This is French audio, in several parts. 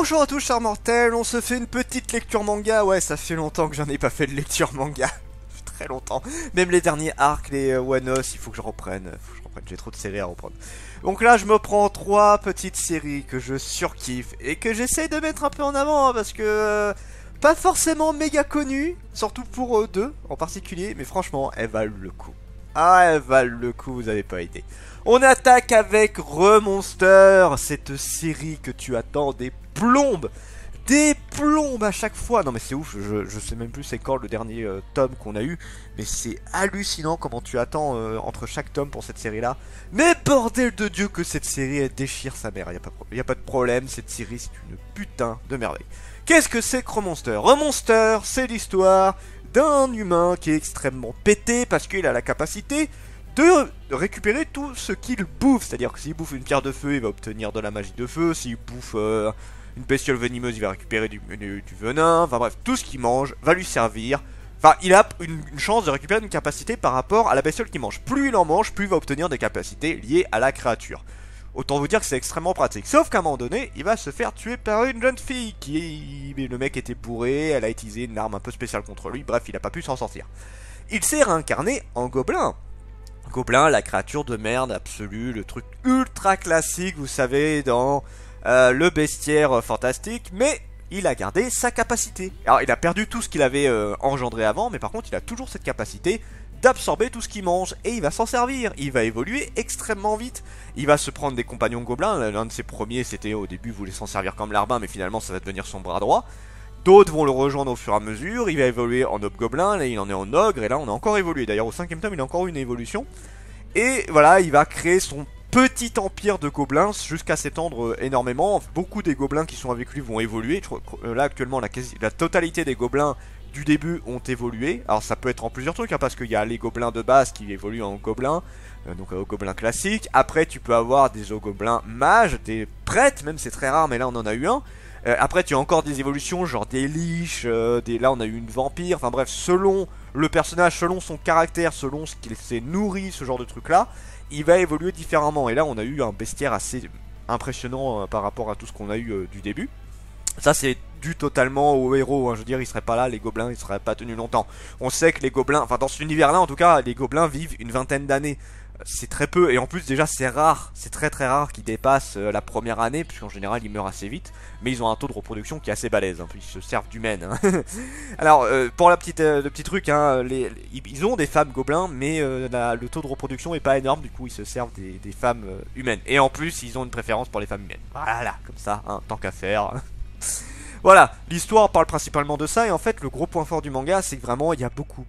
Bonjour à tous chers mortels, on se fait une petite lecture manga. Ouais, ça fait longtemps que j'en ai pas fait de lecture manga. Très longtemps. Même les derniers arcs, les one-off, il faut que je reprenne. J'ai trop de séries à reprendre. Donc là, je me prends 3 petites séries que je surkiffe et que j'essaye de mettre un peu en avant, hein, parce que pas forcément méga connues, surtout pour eux deux en particulier, mais franchement, elles valent le coup. Ah, elles valent le coup, vous avez pas idée. On attaque avec Remonster, cette série que tu attends des plombes à chaque fois. Non mais c'est ouf, je sais même plus c'est quand le dernier tome qu'on a eu, mais c'est hallucinant comment tu attends entre chaque tome pour cette série là. Mais bordel de Dieu que cette série elle déchire sa mère, y a pas de problème, cette série c'est une putain de merveille. Qu'est-ce que c'est que Remonster? Remonster, c'est l'histoire d'un humain qui est extrêmement pété parce qu'il a la capacité de récupérer tout ce qu'il bouffe. C'est-à-dire que s'il bouffe une pierre de feu, il va obtenir de la magie de feu. S'il bouffe une bestiole venimeuse, il va récupérer du venin. Enfin bref, tout ce qu'il mange va lui servir. Enfin, il a une chance de récupérer une capacité par rapport à la bestiole qu'il mange. Plus il en mange, plus il va obtenir des capacités liées à la créature. Autant vous dire que c'est extrêmement pratique. Sauf qu'à un moment donné, il va se faire tuer par une jeune fille le mec était bourré, elle a utilisé une arme un peu spéciale contre lui. Bref, il n'a pas pu s'en sortir. Il s'est réincarné en gobelin. Gobelin, la créature de merde absolue, le truc ultra classique, vous savez, dans le bestiaire fantastique, mais il a gardé sa capacité. Alors, il a perdu tout ce qu'il avait engendré avant, mais par contre, il a toujours cette capacité d'absorber tout ce qu'il mange, et il va s'en servir. Il va évoluer extrêmement vite. Il va se prendre des compagnons gobelins. L'un de ses premiers, c'était au début, voulait s'en servir comme larbin, mais finalement, ça va devenir son bras droit. D'autres vont le rejoindre au fur et à mesure, il va évoluer en hobgoblin, là il en est en ogre, et là on a encore évolué. D'ailleurs au 5ème tome il a encore eu une évolution. Et voilà, il va créer son petit empire de gobelins jusqu'à s'étendre énormément. Beaucoup des gobelins qui sont avec lui vont évoluer. Là actuellement la totalité des gobelins du début ont évolué. Alors ça peut être en plusieurs trucs, hein, parce qu'il y a les gobelins de base qui évoluent en gobelins, donc au gobelin classique. Après tu peux avoir des gobelins mages, des prêtres, même c'est très rare mais là on en a eu un. Après tu as encore des évolutions genre des liches, là on a eu une vampire, enfin bref, selon le personnage, selon son caractère, selon ce qu'il s'est nourri, ce genre de truc là, il va évoluer différemment. Et là on a eu un bestiaire assez impressionnant par rapport à tout ce qu'on a eu du début. Ça c'est dû totalement au héros, hein. Je veux dire, ils seraient pas là, les gobelins, ils seraient pas tenus longtemps. On sait que les gobelins, enfin dans cet univers là en tout cas, les gobelins vivent une vingtaine d'années. C'est très peu, et en plus déjà c'est rare, c'est très rare qu'ils dépassent la première année, puisqu'en général ils meurent assez vite, mais ils ont un taux de reproduction qui est assez balèze, hein, ils se servent d'humaines. Hein. Alors pour le petit truc, hein, ils ont des femmes gobelins, mais le taux de reproduction est pas énorme, du coup ils se servent des femmes humaines, et en plus ils ont une préférence pour les femmes humaines. Voilà, comme ça, hein, tant qu'à faire. Voilà, l'histoire parle principalement de ça, et en fait le gros point fort du manga c'est que vraiment il y a beaucoup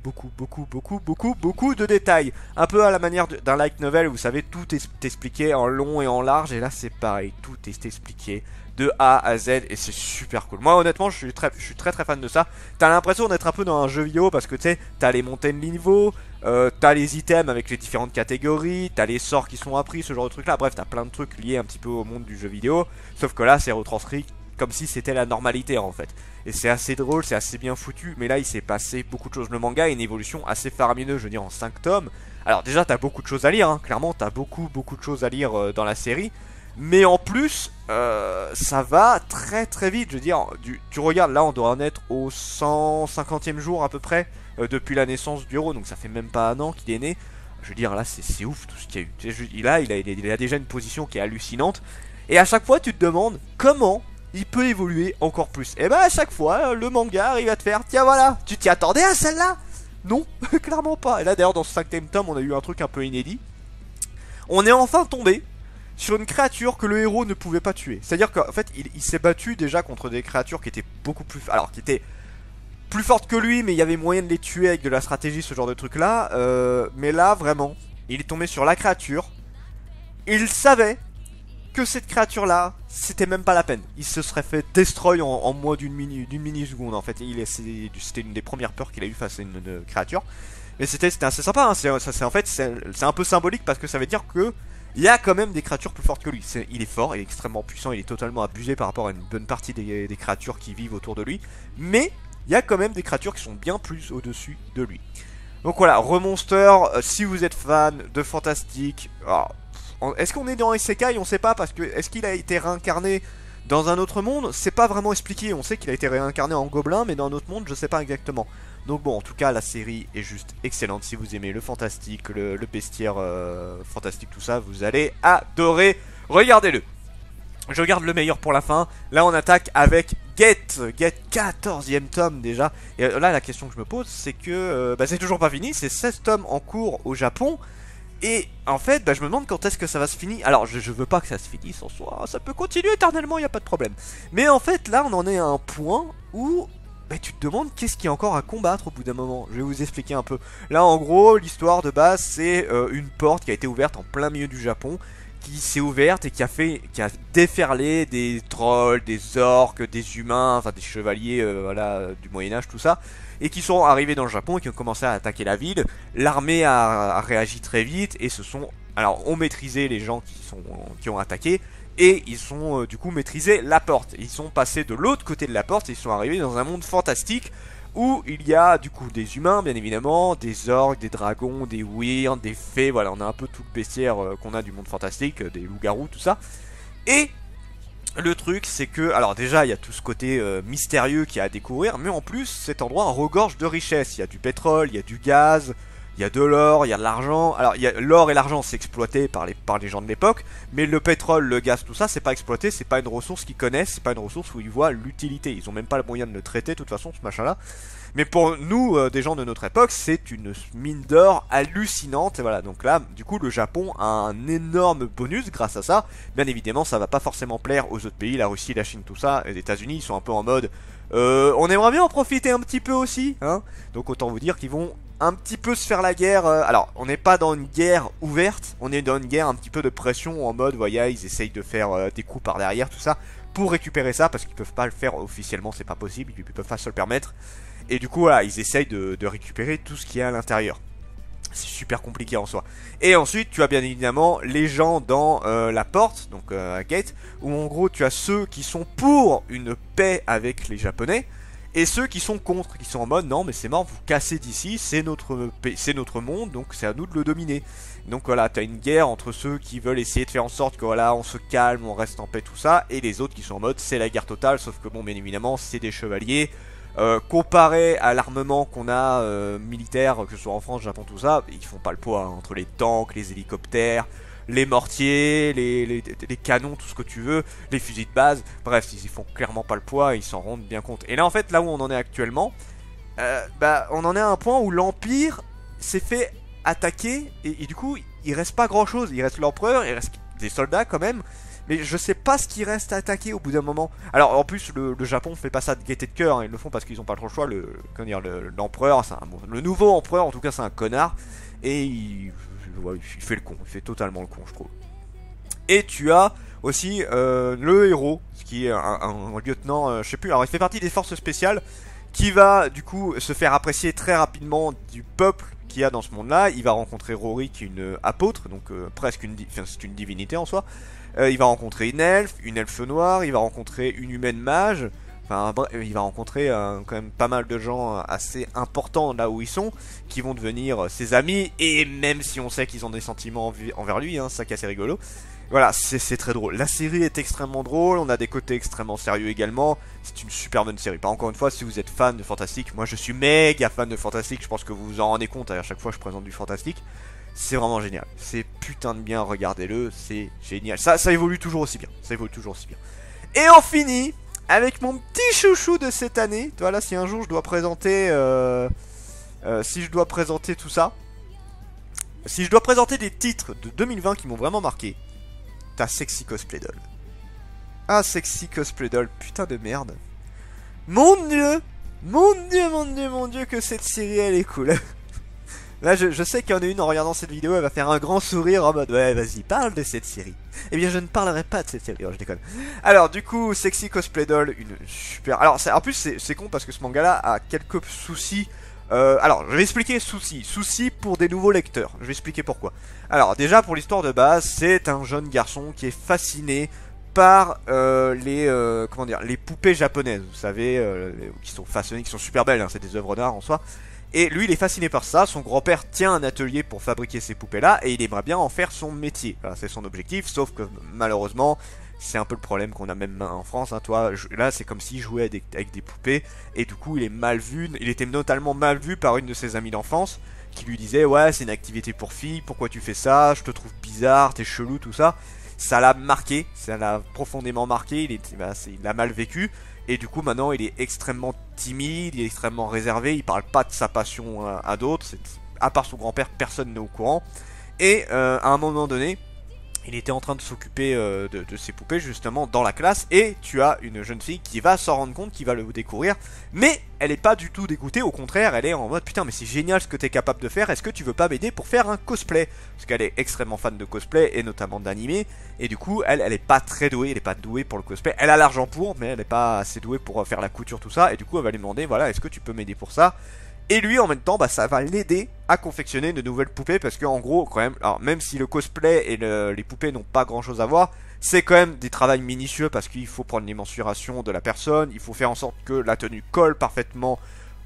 de détails. Un peu à la manière d'un light novel, vous savez, tout est expliqué en long et en large, et là c'est pareil, tout est expliqué de A à Z, et c'est super cool. Moi honnêtement je suis très fan de ça. T'as l'impression d'être un peu dans un jeu vidéo, parce que tu sais, t'as les montées de niveau, t'as les items avec les différentes catégories, t'as les sorts qui sont appris, ce genre de trucs là, bref t'as plein de trucs liés un petit peu au monde du jeu vidéo, sauf que là c'est retranscrit comme si c'était la normalité en fait. Et c'est assez drôle, c'est assez bien foutu, mais là il s'est passé beaucoup de choses. Le manga a une évolution assez faramineuse, je veux dire, en 5 tomes. Alors déjà t'as beaucoup de choses à lire, hein. Clairement t'as beaucoup de choses à lire dans la série. Mais en plus, ça va très vite, je veux dire, tu regardes, là on doit en être au 150e jour à peu près, depuis la naissance du héros, donc ça fait même pas un an qu'il est né. Je veux dire, là c'est ouf tout ce qu'il y a eu. Là il a déjà une position qui est hallucinante. Et à chaque fois tu te demandes comment il peut évoluer encore plus. Et bah à chaque fois, le manga arrive à te faire, tiens voilà, tu t'y attendais à celle-là? Non, clairement pas. Et là d'ailleurs dans ce 5ème tome, on a eu un truc un peu inédit. On est enfin tombé sur une créature que le héros ne pouvait pas tuer. C'est-à-dire qu'en fait, il s'est battu déjà contre des créatures qui étaient beaucoup plus... Alors, qui étaient plus fortes que lui, mais il y avait moyen de les tuer avec de la stratégie, ce genre de truc-là. Mais là, vraiment, il est tombé sur la créature. Il savait que cette créature là c'était même pas la peine, il se serait fait destroy en moins d'une milliseconde en fait. C'était une des premières peurs qu'il a eu face à une créature, mais c'était assez sympa, hein. En fait c'est un peu symbolique, parce que ça veut dire que il y a quand même des créatures plus fortes que lui. Il est fort, il est extrêmement puissant, il est totalement abusé par rapport à une bonne partie des créatures qui vivent autour de lui, mais il y a quand même des créatures qui sont bien plus au-dessus de lui. Donc voilà, Remonster, si vous êtes fan de fantastique, est-ce qu'on est dans Isekai? On sait pas, parce que est-ce qu'il a été réincarné Dans un autre monde, c'est pas vraiment expliqué, on sait qu'il a été réincarné en gobelin, mais dans un autre monde, je sais pas exactement. Donc bon, en tout cas, la série est juste excellente. Si vous aimez le fantastique, le bestiaire fantastique, tout ça, vous allez adorer. Regardez-le. Je garde le meilleur pour la fin. Là, on attaque avec Gate 14e tome déjà. Et là, la question que je me pose, c'est que c'est toujours pas fini. C'est 16 tomes en cours au Japon. Et en fait, je me demande quand est-ce que ça va se finir. Alors, je veux pas que ça se finisse en soi. Ça peut continuer éternellement, il n'y a pas de problème. Mais en fait, là, on en est à un point où tu te demandes qu'est-ce qu'il y a encore à combattre au bout d'un moment. Je vais vous expliquer un peu. Là, en gros, l'histoire de base, c'est une porte qui a été ouverte en plein milieu du Japon, qui s'est ouverte et qui a déferlé des trolls, des orques, des humains, enfin des chevaliers voilà, du Moyen-Âge, tout ça, et qui sont arrivés dans le Japon et qui ont commencé à attaquer la ville. L'armée a réagi très vite et ont maîtrisé les gens qui ont attaqué, et ils ont du coup maîtrisé la porte. Ils sont passés de l'autre côté de la porte et ils sont arrivés dans un monde fantastique où il y a du coup des humains bien évidemment, des orques, des dragons, des wyrms, des fées, voilà, on a un peu tout le bestiaire qu'on a du monde fantastique, des loups-garous, tout ça. Et le truc c'est que, alors déjà il y a tout ce côté mystérieux qu'il y a à découvrir, mais en plus cet endroit regorge de richesses. Il y a du pétrole, il y a du gaz, il y a de l'or, il y a de l'argent. Alors l'or et l'argent c'est exploité par les gens de l'époque, mais le pétrole, le gaz, tout ça c'est pas exploité, c'est pas une ressource qu'ils connaissent, c'est pas une ressource où ils voient l'utilité. Ils ont même pas le moyen de le traiter de toute façon ce machin là. Mais pour nous, des gens de notre époque, c'est une mine d'or hallucinante. Et voilà, donc là, du coup, le Japon a un énorme bonus grâce à ça. Bien évidemment, ça va pas forcément plaire aux autres pays, la Russie, la Chine, tout ça. Les États-Unis, ils sont un peu en mode on aimerait bien en profiter un petit peu aussi, hein. Donc autant vous dire qu'ils vont un petit peu se faire la guerre. Alors, on n'est pas dans une guerre ouverte, on est dans une guerre un petit peu de pression en mode, voyez, ils essayent de faire des coups par derrière, tout ça, pour récupérer ça, parce qu'ils peuvent pas le faire officiellement, c'est pas possible, ils peuvent pas se le permettre. Et du coup, voilà, ils essayent de récupérer tout ce qu'il y a à l'intérieur. C'est super compliqué en soi. Et ensuite, tu as bien évidemment les gens dans la porte, donc Gate, où en gros, tu as ceux qui sont pour une paix avec les Japonais, et ceux qui sont contre, qui sont en mode non mais c'est mort, vous cassez d'ici, c'est notre monde, donc c'est à nous de le dominer. Donc voilà, tu as une guerre entre ceux qui veulent essayer de faire en sorte que voilà, on se calme, on reste en paix, tout ça, et les autres qui sont en mode c'est la guerre totale, sauf que bon, bien évidemment, c'est des chevaliers. Comparé à l'armement qu'on a militaire, que ce soit en France, Japon, tout ça, ils font pas le poids, hein, entre les tanks, les hélicoptères, les mortiers, les canons, tout ce que tu veux, les fusils de base, bref, ils font clairement pas le poids, ils s'en rendent bien compte. Et là en fait, là où on en est actuellement, on en est à un point où l'Empire s'est fait attaquer, et du coup, il reste pas grand chose, il reste l'Empereur, il reste des soldats quand même. Mais je sais pas ce qui reste à attaquer au bout d'un moment. Alors en plus le Japon fait pas ça de gaieté de cœur, hein, ils le font parce qu'ils ont pas trop le choix. L'empereur, le nouveau empereur en tout cas c'est un connard. Et il fait le con, il fait totalement le con je trouve. Et tu as aussi le héros, qui est un lieutenant, je sais plus, alors il fait partie des forces spéciales, qui va du coup se faire apprécier très rapidement du peuple qu'il y a dans ce monde là. Il va rencontrer Rory qui est une apôtre, donc presque c'est une divinité en soi. Il va rencontrer une elfe noire, il va rencontrer une humaine mage. Enfin, bref, il va rencontrer quand même pas mal de gens assez importants là où ils sont, qui vont devenir ses amis, et même si on sait qu'ils ont des sentiments envers lui, hein, ça qui est assez rigolo. Voilà, c'est très drôle. La série est extrêmement drôle, on a des côtés extrêmement sérieux également. C'est une super bonne série. Pas encore une fois, si vous êtes fan de fantastique, moi je suis méga fan de fantastique, je pense que vous vous en rendez compte à chaque fois que je présente du fantastique. C'est vraiment génial, c'est putain de bien, regardez-le, c'est génial. Ça évolue toujours aussi bien, ça évolue toujours aussi bien. Et on finit avec mon petit chouchou de cette année. Voilà, si un jour je dois présenter si je dois présenter tout ça, si je dois présenter des titres de 2020 qui m'ont vraiment marqué, t'as Sexy Cosplay Doll. Ah, Sexy Cosplay Doll, putain de merde. Mon dieu, mon dieu, mon dieu, mon dieu, que cette série elle est cool. Là, je sais qu'il y en a une en regardant cette vidéo, elle va faire un grand sourire en mode ouais, vas-y, parle de cette série. Eh bien, je ne parlerai pas de cette série, oh, je déconne. Alors, du coup, Sexy Cosplay Doll, une super. Alors, en plus, c'est con parce que ce manga-là a quelques soucis. Alors, je vais expliquer soucis pour des nouveaux lecteurs. Je vais expliquer pourquoi. Alors, déjà, pour l'histoire de base, c'est un jeune garçon qui est fasciné par les poupées japonaises, vous savez, qui sont façonnées, qui sont super belles, hein, c'est des œuvres d'art en soi. Et lui il est fasciné par ça, son grand-père tient un atelier pour fabriquer ces poupées là et il aimerait bien en faire son métier, voilà, c'est son objectif, sauf que malheureusement C'est un peu le problème qu'on a même en France, hein, toi, là c'est comme s'il jouait avec des poupées, et du coup il est mal vu, il était notamment mal vu par une de ses amies d'enfance, qui lui disait ouais c'est une activité pour filles, pourquoi tu fais ça, je te trouve bizarre, t'es chelou, tout ça. Ça l'a marqué, ça l'a profondément marqué, il a mal vécu, et du coup maintenant il est extrêmement timide, il est extrêmement réservé, il parle pas de sa passion à d'autres, à part son grand-père, personne n'est au courant, et à un moment donné, il était en train de s'occuper de ses poupées justement dans la classe, et tu as une jeune fille qui va s'en rendre compte, qui va le découvrir, mais elle est pas du tout dégoûtée, au contraire elle est en mode putain mais c'est génial ce que t'es capable de faire, est-ce que tu veux pas m'aider pour faire un cosplay? Parce qu'elle est extrêmement fan de cosplay et notamment d'animé, et du coup elle est pas très douée, elle est pas douée pour le cosplay, elle a l'argent pour, mais elle est pas assez douée pour faire la couture tout ça, et du coup elle va lui demander voilà est-ce que tu peux m'aider pour ça? Et lui en même temps bah ça va l'aider à confectionner de nouvelles poupées, parce que en gros quand même, alors même si le cosplay et les poupées n'ont pas grand chose à voir, c'est quand même des travaux minutieux, parce qu'il faut prendre les mensurations de la personne, il faut faire en sorte que la tenue colle parfaitement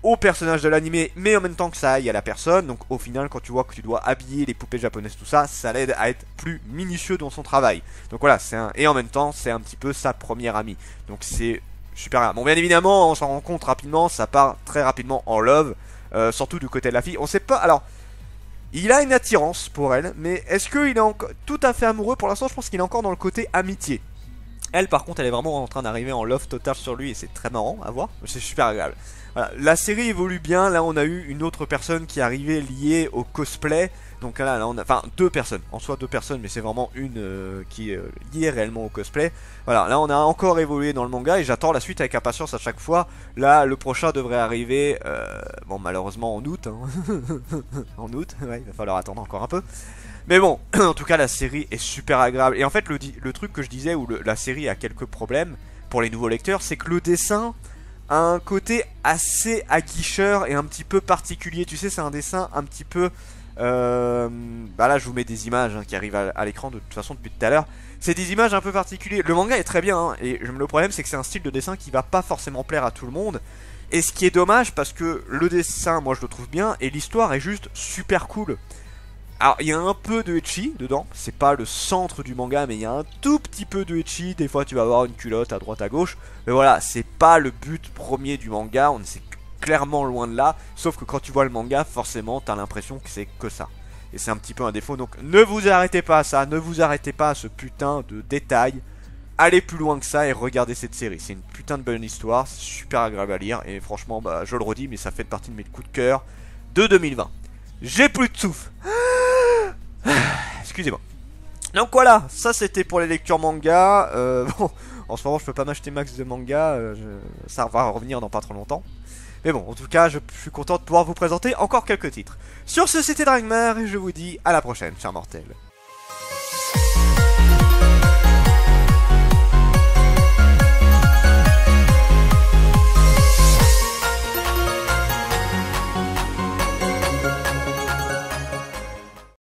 au personnage de l'animé, mais en même temps que ça aille à la personne. Donc au final quand tu vois que tu dois habiller les poupées japonaises tout ça, ça l'aide à être plus minutieux dans son travail. Donc voilà, et en même temps c'est un petit peu sa première amie. Donc c'est super bien. Bon bien évidemment on s'en rend compte rapidement, ça part très rapidement en love. Surtout du côté de la fille, on sait pas, alors il a une attirance pour elle, mais est-ce qu'il est encore tout à fait amoureux? Pour l'instant je pense qu'il est encore dans le côté amitié. Elle par contre elle est vraiment en train d'arriver en love total sur lui, et c'est très marrant à voir, c'est super agréable. Voilà. La série évolue bien, là on a eu une autre personne qui est arrivée liée au cosplay. Donc là on a, enfin deux personnes, en soi deux personnes, mais c'est vraiment une qui est liée réellement au cosplay. Voilà, là on a encore évolué dans le manga, et j'attends la suite avec impatience à chaque fois. Là le prochain devrait arriver, bon malheureusement en août, hein. En août, ouais, il va falloir attendre encore un peu. Mais bon, en tout cas la série est super agréable. Et en fait le truc que je disais où la série a quelques problèmes pour les nouveaux lecteurs, c'est que le dessin a un côté assez aguicheur et un petit peu particulier. Tu sais, c'est un dessin un petit peu... bah là je vous mets des images qui arrivent à l'écran de toute façon depuis tout à l'heure. C'est des images un peu particulières. Le manga est très bien, hein, et le problème c'est que c'est un style de dessin qui va pas forcément plaire à tout le monde. Et ce qui est dommage, parce que le dessin moi je le trouve bien, et l'histoire est juste super cool. Alors il y a un peu de ecchi dedans, c'est pas le centre du manga, mais il y a un tout petit peu de ecchi. Des fois tu vas avoir une culotte à droite à gauche, mais voilà, c'est pas le but premier du manga, on est clairement loin de là. Sauf que quand tu vois le manga, forcément t'as l'impression que c'est que ça, et c'est un petit peu un défaut. Donc ne vous arrêtez pas à ça, ne vous arrêtez pas à ce putain de détail. Allez plus loin que ça et regardez cette série, c'est une putain de bonne histoire, c'est super agréable à lire, et franchement bah je le redis, mais ça fait partie de mes coups de cœur de 2020. J'ai plus de souffle. Excusez-moi. Donc voilà, ça c'était pour les lectures manga. Bon, en ce moment je peux pas m'acheter max de manga, ça va revenir dans pas trop longtemps. Mais bon, en tout cas, je suis content de pouvoir vous présenter encore quelques titres. Sur ce, c'était Dragmar, et je vous dis à la prochaine, chers mortels.